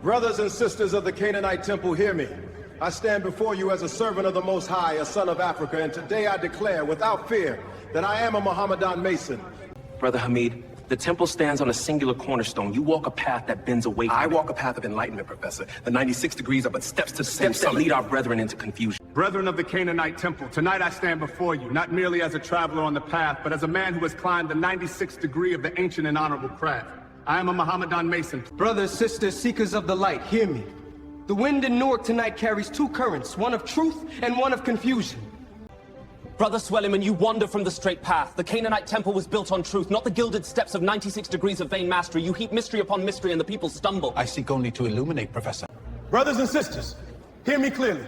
Brothers and sisters of the Canaanite temple, hear me. I stand before you as a servant of the Most High, a son of Africa, and today I declare without fear that I am a Mohammedan Mason. Brother Hamid, the temple stands on a singular cornerstone. You walk a path that bends away from I walk a path of enlightenment, Professor. The 96 degrees are but steps to the same steps that summit. lead our brethren into confusion. Brethren of the Canaanite temple, tonight I stand before you, not merely as a traveler on the path, but as a man who has climbed the 96th degree of the ancient and honorable craft. I am a Mohammedan Mason. Brothers, sisters, seekers of the light, hear me. The wind in Newark tonight carries two currents, one of truth and one of confusion. Brother Suleiman, you wander from the straight path. The Canaanite temple was built on truth, not the gilded steps of 96 degrees of vain mastery. You heap mystery upon mystery and the people stumble. I seek only to illuminate, Professor. Brothers and sisters, hear me clearly.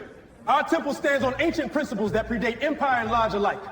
Our temple stands on ancient principles that predate empire and lodge alike.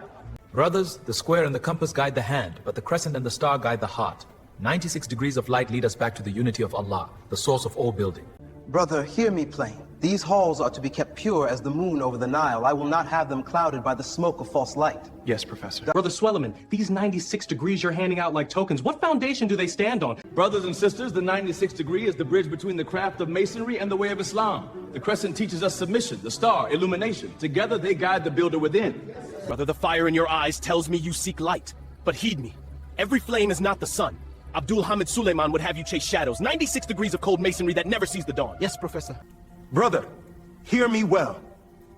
Brothers, the square and the compass guide the hand, but the crescent and the star guide the heart. 96 degrees of light lead us back to the unity of Allah, the source of all building. Brother, hear me plain. These halls are to be kept pure as the moon over the Nile. I will not have them clouded by the smoke of false light. Yes, Professor. Brother Suleiman, these 96 degrees you're handing out like tokens, what foundation do they stand on? Brothers and sisters, the 96th degree is the bridge between the craft of masonry and the way of Islam. The crescent teaches us submission, the star, illumination. Together they guide the builder within. Brother, the fire in your eyes tells me you seek light. But heed me, every flame is not the sun. Abdul Hamid Suleiman would have you chase shadows. 96 degrees of cold masonry that never sees the dawn. Yes, Professor. Brother, hear me well.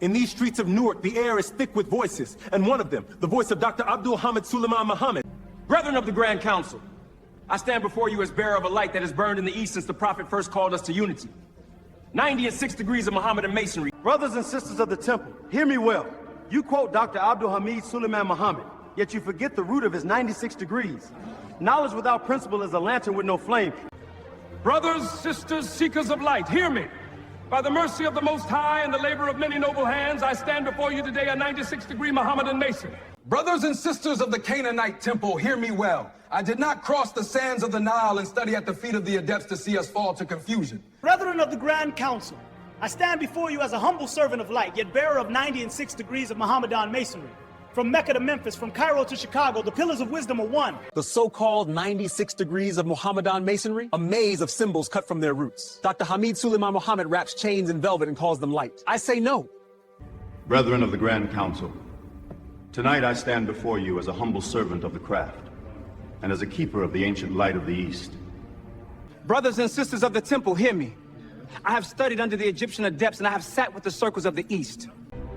In these streets of Newark, the air is thick with voices, and one of them, the voice of Dr. Abdul Hamid Suleiman Mohammed. Brethren of the Grand Council, I stand before you as bearer of a light that has burned in the East since the Prophet first called us to unity. 96 degrees of Mohammedan masonry. Brothers and sisters of the temple, hear me well. You quote Dr. Abdul Hamid Suleiman Mohammed, yet you forget the root of his 96 degrees. Knowledge without principle is a lantern with no flame. Brothers, sisters, seekers of light, hear me. By the mercy of the Most High and the labor of many noble hands, I stand before you today a 96-degree Mohammedan Mason. Brothers and sisters of the Canaanite temple, hear me well. I did not cross the sands of the Nile and study at the feet of the Adepts to see us fall to confusion. Brethren of the Grand Council, I stand before you as a humble servant of light, yet bearer of 96 degrees of Mohammedan masonry. From Mecca to Memphis, from Cairo to Chicago, the pillars of wisdom are one. The so-called 96 degrees of Mohammedan masonry, a maze of symbols cut from their roots. Dr. Hamid Suleiman Mohammed wraps chains in velvet and calls them light. I say no. Brethren of the Grand Council, tonight I stand before you as a humble servant of the craft, and as a keeper of the ancient light of the East. Brothers and sisters of the temple, hear me. I have studied under the Egyptian adepts and I have sat with the circles of the East.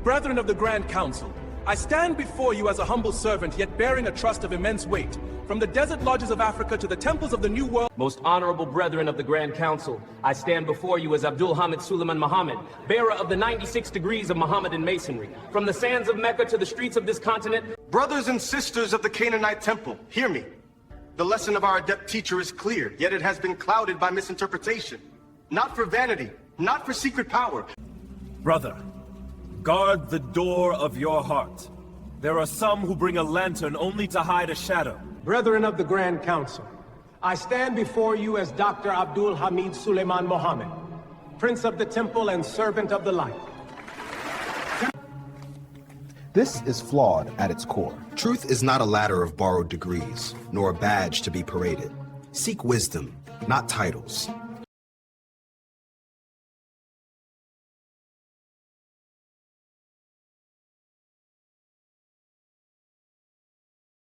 Brethren of the Grand Council, I stand before you as a humble servant, yet bearing a trust of immense weight. From the desert lodges of Africa to the temples of the New World. Most honorable brethren of the Grand Council, I stand before you as Abdul Hamid Suleiman Mohammed, bearer of the 96 degrees of Mohammedan masonry. From the sands of Mecca to the streets of this continent. Brothers and sisters of the Canaanite temple, hear me. The lesson of our adept teacher is clear, yet it has been clouded by misinterpretation. Not for vanity, not for secret power. Brother, guard the door of your heart. There are some who bring a lantern only to hide a shadow. Brethren of the Grand Council, I stand before you as Dr. Abdul Hamid Suleiman Mohammed, Prince of the Temple and Servant of the Light. This is flawed at its core. Truth is not a ladder of borrowed degrees, nor a badge to be paraded. Seek wisdom, not titles.